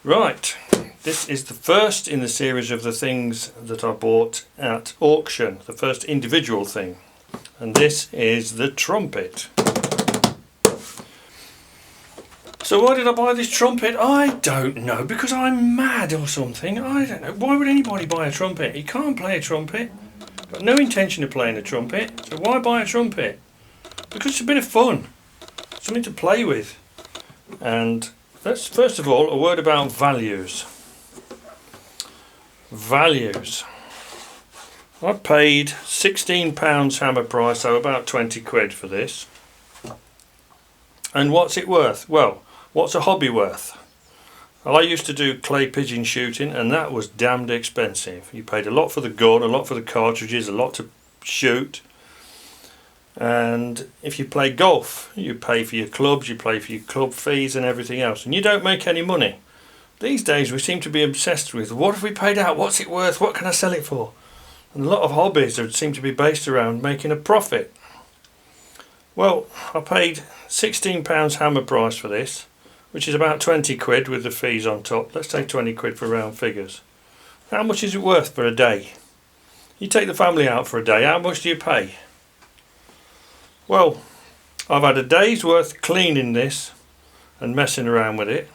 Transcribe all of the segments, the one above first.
Right, this is the first in the series of the things that I bought at auction, the first individual thing, and this is the trumpet. So why did I buy this trumpet? I don't know, because I'm mad or something. I don't know. Why would anybody buy a trumpet? You can't play a trumpet. Got no intention of playing a trumpet, so why buy a trumpet? Because it's a bit of fun, something to play with. And let's first of all a word about values. Values. I paid £16 hammer price, so about 20 quid for this. And what's it worth? Well, what's a hobby worth? Well, I used to do clay pigeon shooting, and that was damned expensive. You paid a lot for the gun, a lot for the cartridges, a lot to shoot. And if you play golf, you pay for your clubs, you pay for your club fees and everything else, and you don't make any money. These days we seem to be obsessed with, what have we paid out, what's it worth, what can I sell it for? And a lot of hobbies seem to be based around making a profit. Well, I paid £16 hammer price for this, which is about 20 quid with the fees on top. Let's say 20 quid for round figures. How much is it worth for a day? You take the family out for a day, how much do you pay? Well, I've had a day's worth cleaning this and messing around with it,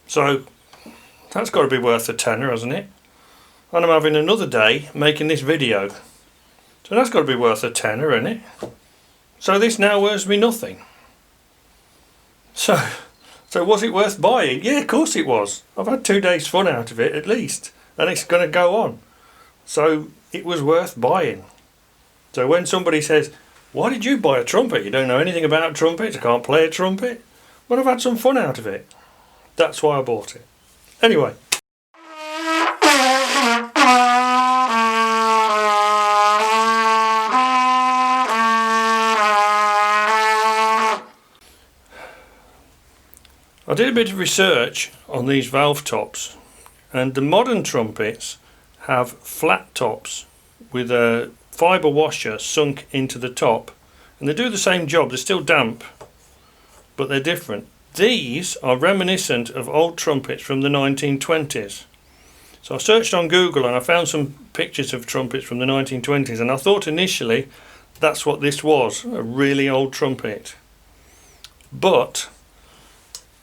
so that's got to be worth a tenner, hasn't it? And I'm having another day making this video, so that's got to be worth a tenner, isn't it? So this now earns me nothing. So was it worth buying? Yeah, of course it was. I've had 2 days fun out of it at least, and it's going to go on. So it was worth buying. So when somebody says, why did you buy a trumpet? You don't know anything about trumpets, I can't play a trumpet. Well, I've had some fun out of it. That's why I bought it. Anyway. I did a bit of research on these valve tops, and the modern trumpets have flat tops with a fibre washer sunk into the top, and they do the same job. They're still damp, but they're different. These are reminiscent of old trumpets from the 1920s. So I searched on Google and I found some pictures of trumpets from the 1920s, and I thought initially that's what this was, a really old trumpet. But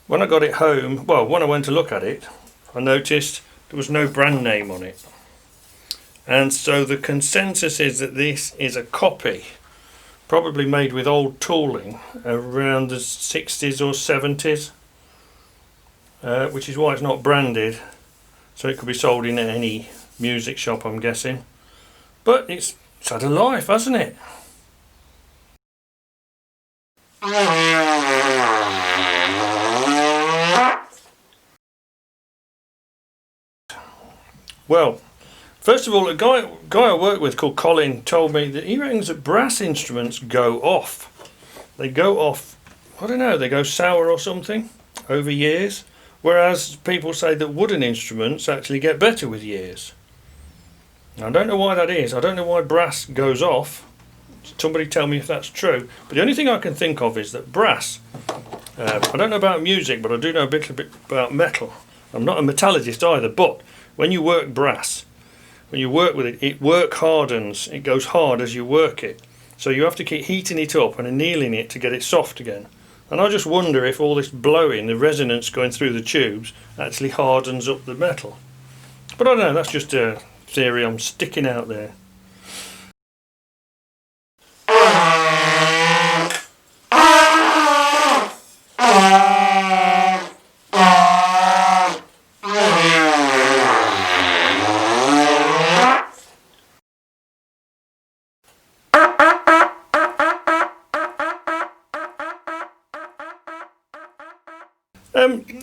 when I got it home, well, when I went to look at it, I noticed there was no brand name on it. And so the consensus is that this is a copy, probably made with old tooling around the 60s or 70s, which is why it's not branded. So it could be sold in any music shop, I'm guessing. But it's had a life, hasn't it? Well, first of all, a guy I work with called Colin told me that he reckons that brass instruments go off. They go off, I don't know, they go sour or something over years, whereas people say that wooden instruments actually get better with years. Now, I don't know why that is. I don't know why brass goes off. Somebody tell me if that's true. But the only thing I can think of is that brass, I don't know about music, but I do know a bit about metal. I'm not a metallurgist either, but when you work brass, when you work with it, it work hardens. It goes hard as you work it. So you have to keep heating it up and annealing it to get it soft again. And I just wonder if all this blowing, the resonance going through the tubes, actually hardens up the metal. But I don't know, that's just a theory I'm sticking out there.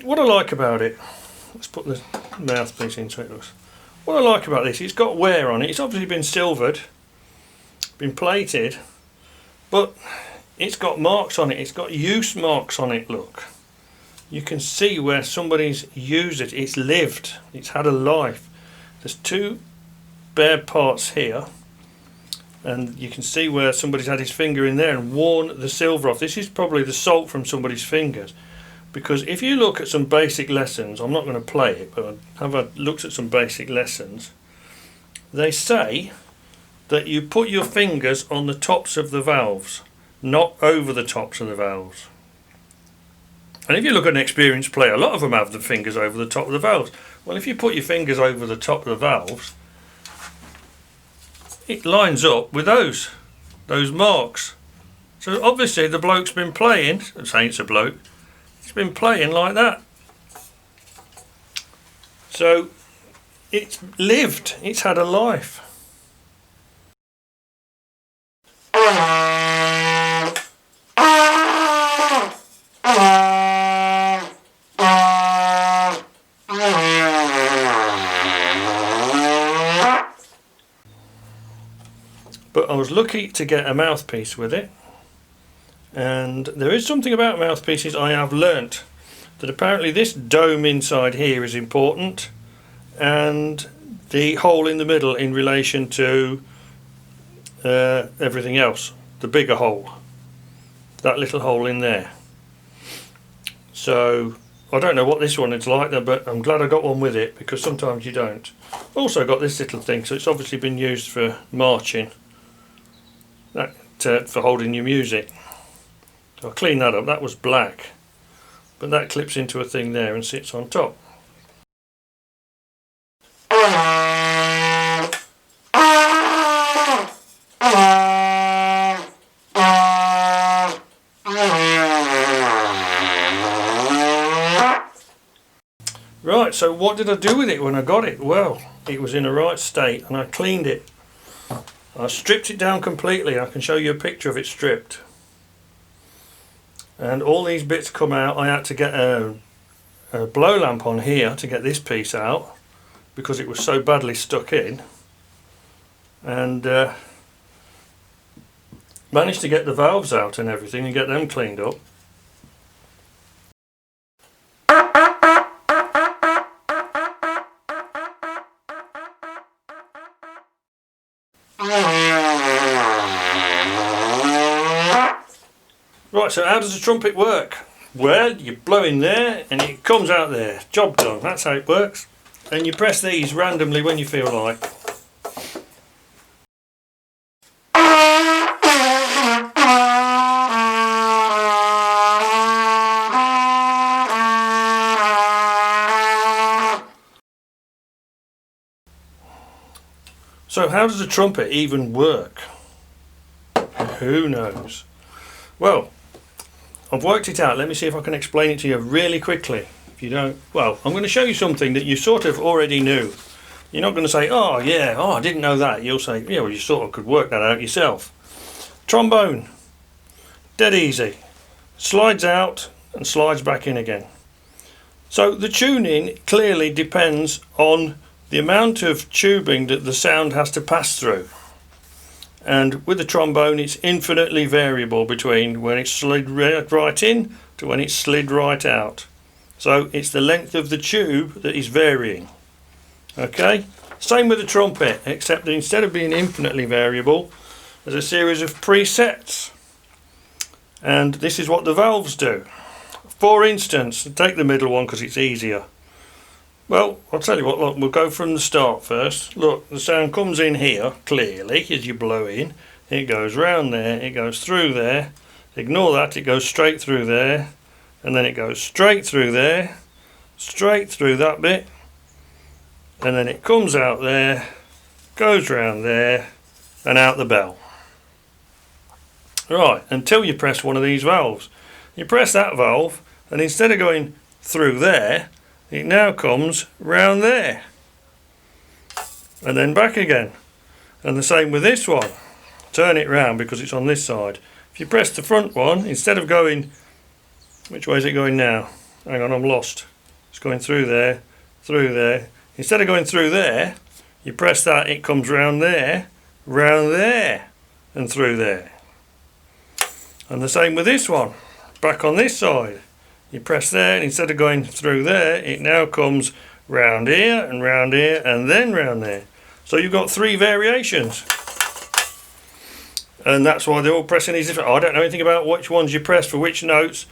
What I like about it, let's put the mouthpiece into it. What I like about this, it's got wear on it. It's obviously been silvered, been plated, but it's got marks on it. It's got use marks on it, look. You can see where somebody's used it. It's lived, it's had a life. There's two bare parts here, and you can see where somebody's had his finger in there and worn the silver off. This is probably the salt from somebody's fingers. because if you look at some basic lessons, I'm not going to play it, but I've looked at some basic lessons. They say that you put your fingers on the tops of the valves, not over the tops of the valves. And if you look at an experienced player, a lot of them have the fingers over the top of the valves. Well, if you put your fingers over the top of the valves, it lines up with those marks. So obviously the bloke's been playing, I'm saying it's a bloke, he's been playing like that. So it's lived, it's had a life. But I was lucky to get a mouthpiece with it, and there is something about mouthpieces I have learnt, that apparently this dome inside here is important, and the hole in the middle in relation to everything else, the bigger hole, that little hole in there. So I don't know what this one is like, but I'm glad I got one with it, because sometimes you don't. Also got this little thing, so it's obviously been used for marching, for holding your music. So I'll clean that up. That was black, but that clips into a thing there and sits on top. Right, so what did I do with it when I got it? Well, it was in a right state and I cleaned it. I stripped it down completely. I can show you a picture of it stripped. And all these bits come out. I had to get a blow lamp on here to get this piece out, because it was so badly stuck in. And managed to get the valves out and everything and get them cleaned up. Right, so how does a trumpet work? Well, you blow in there and it comes out there. Job done. That's how it works. And you press these randomly when you feel like. So how does a trumpet even work? Who knows? Well, I've worked it out. Let me see if I can explain it to you really quickly. If you don't, well, I'm going to show you something that you sort of already knew. You're not going to say, oh yeah, oh I didn't know that. You'll say, yeah, well you sort of could work that out yourself. Trombone, dead easy. Slides out and slides back in again. So the tuning clearly depends on the amount of tubing that the sound has to pass through. And with the trombone it's infinitely variable between when it's slid right in to when it's slid right out. So it's the length of the tube that is varying. Okay, same with the trumpet, except that instead of being infinitely variable, there's a series of presets. And this is what the valves do. For instance, take the middle one because it's easier. Well, I'll tell you what, look, we'll go from the start first. Look, the sound comes in here, clearly, as you blow in. It goes round there, it goes through there. Ignore that, it goes straight through there. And then it goes straight through there, straight through that bit. And then it comes out there, goes round there, and out the bell. Right, until you press one of these valves. You press that valve, and instead of going through there, it now comes round there and then back again. And the same with this one. Turn it round because it's on this side. If you press the front one, instead of going, which way is it going now? Hang on, I'm lost. It's going through there, through there. Instead of going through there, you press that, it comes round there, and through there. And the same with this one. Back on this side. You press there, and instead of going through there, it now comes round here, and then round there. So you've got 3 variations. And that's why they're all pressing these different. I don't know anything about which ones you press for which notes.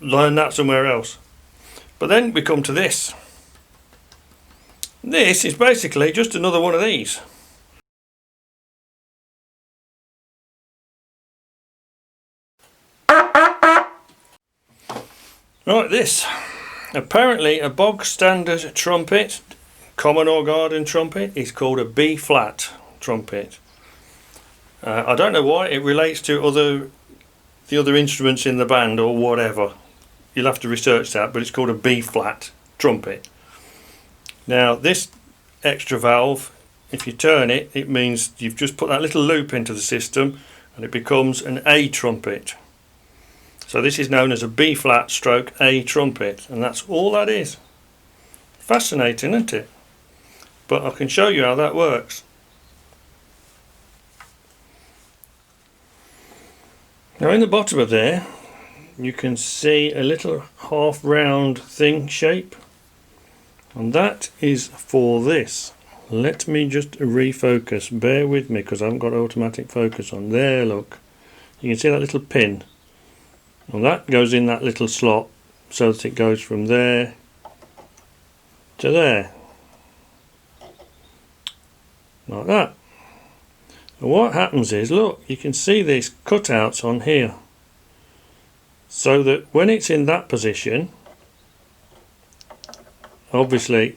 learn that somewhere else. But then we come to this. This is basically just another one of these. Right, this. Apparently a bog standard trumpet, common or garden trumpet, is called a B flat trumpet. I don't know why it relates to the other instruments in the band or whatever. You'll have to research that, but it's called a B flat trumpet. Now this extra valve, if you turn it, it means you've just put that little loop into the system and it becomes an A trumpet. So this is known as a B flat stroke A trumpet, and that's all that is. Fascinating, isn't it? But I can show you how that works. Now in the bottom of there you can see a little half round thing shape, and that is for this. Let me just refocus, bear with me because I haven't got automatic focus on. There, look, you can see that little pin, and that goes in that little slot so that it goes from there to there, like that. And what happens is, look, you can see these cutouts on here, so that when it's in that position, obviously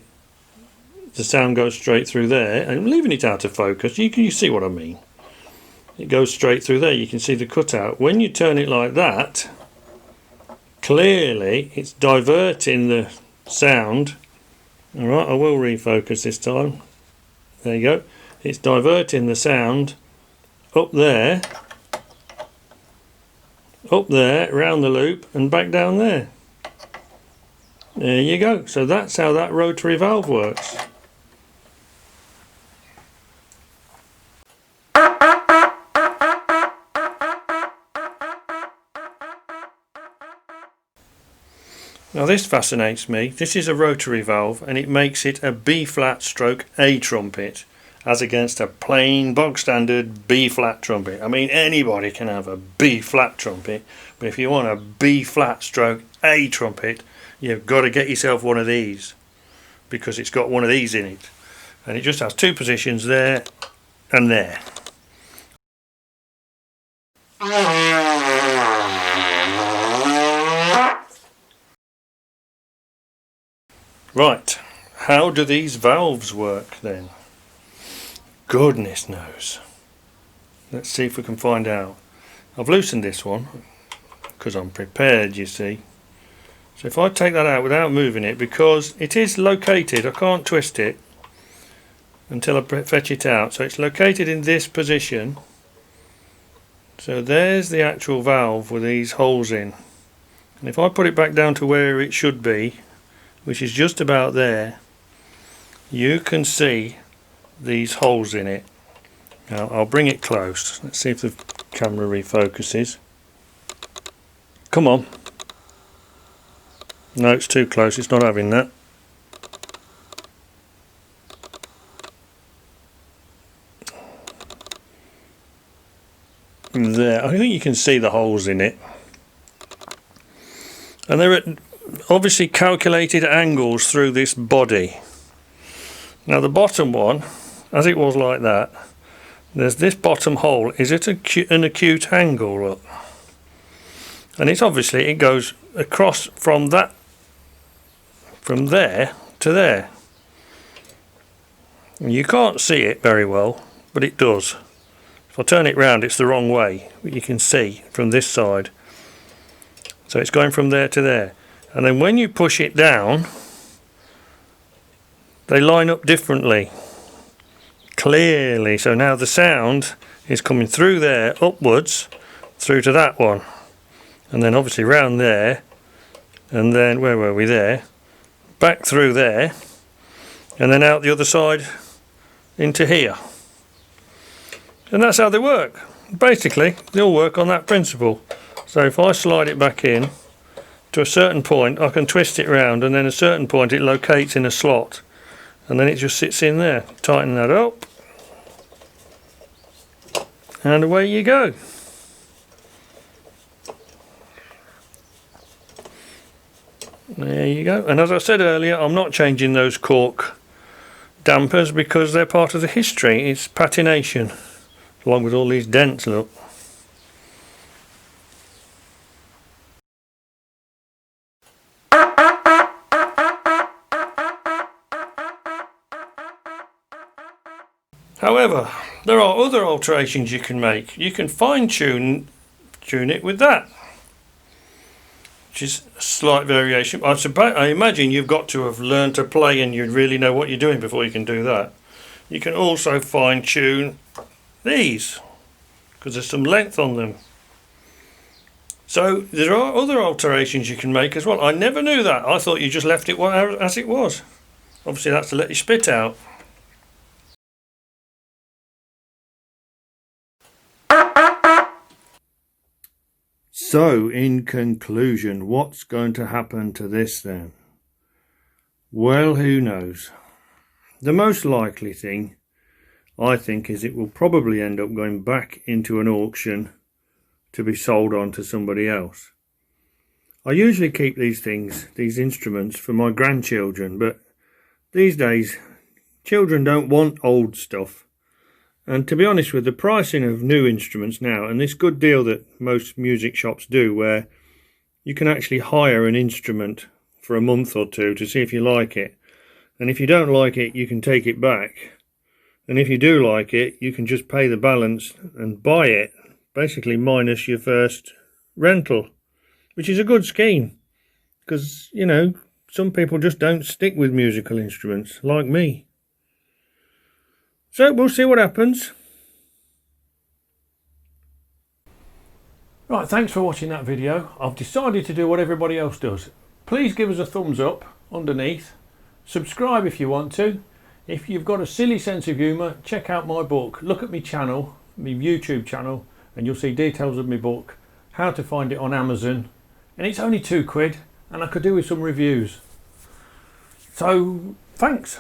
the sound goes straight through there. And I'm leaving it out of focus, you see what I mean. It goes straight through there, you can see the cutout. When you turn it like that, clearly it's diverting the sound. Alright, I will refocus this time. There you go. It's diverting the sound up there, round the loop and back down there. There you go. So that's how that rotary valve works. Now this fascinates me. This is a rotary valve and it makes it a B flat stroke A trumpet, as against a plain bog standard B flat trumpet. I mean, anybody can have a B flat trumpet, but if you want a B flat stroke A trumpet, you've got to get yourself one of these, because it's got one of these in it, and it just has two positions, there and there. Right, how do these valves work then? Goodness knows. Let's see if we can find out. I've loosened this one because I'm prepared, you see. So if I take that out without moving it, because it is located, I can't twist it until I fetch it out. So it's located in this position. So there's the actual valve with these holes in. And if I put it back down to where it should be, which is just about there, you can see these holes in it. Now I'll bring it close. Let's see if the camera refocuses. Come on. No, it's too close, it's not having that. There, I think you can see the holes in it. And they're at obviously calculated angles through this body. Now the bottom one, as it was like that, there's this bottom hole is at an acute angle, look. And it's obviously, it goes across from there to there. You can't see it very well, but it does. If I turn it round, it's the wrong way, but you can see from this side. So it's going from there to there. And then when you push it down, they line up differently, clearly. So now the sound is coming through there, upwards, through to that one. And then obviously round there, and then, where were we, there, back through there, and then out the other side into here. And that's how they work. Basically, they all work on that principle. So if I slide it back in to a certain point, I can twist it round, and then at a certain point it locates in a slot, and then it just sits in there. Tighten that up, and away you go. There you go. And as I said earlier, I'm not changing those cork dampers because they're part of the history. It's patination, along with all these dents, look. However, there are other alterations you can make. You can tune it with that, which is a slight variation. I imagine you've got to have learned to play and you really know what you're doing before you can do that. You can also fine tune these because there's some length on them. So there are other alterations you can make as well. I never knew that. I thought you just left it as it was. Obviously that's to let your spit out. So, in conclusion, what's going to happen to this then? Well, who knows? The most likely thing, I think, is it will probably end up going back into an auction to be sold on to somebody else. I usually keep these instruments, for my grandchildren, but these days, children don't want old stuff. And to be honest, with the pricing of new instruments now, and this good deal that most music shops do, where you can actually hire an instrument for a month or two to see if you like it. And if you don't like it, you can take it back. And if you do like it, you can just pay the balance and buy it, basically minus your first rental, which is a good scheme. Because, you know, some people just don't stick with musical instruments, like me. So we'll see what happens. Right, thanks for watching that video. I've decided to do what everybody else does. Please give us a thumbs up underneath. Subscribe if you want to. If you've got a silly sense of humour, check out my book. Look at my channel, my YouTube channel, and you'll see details of my book, how to find it on Amazon. And it's only £2, and I could do with some reviews. So, thanks.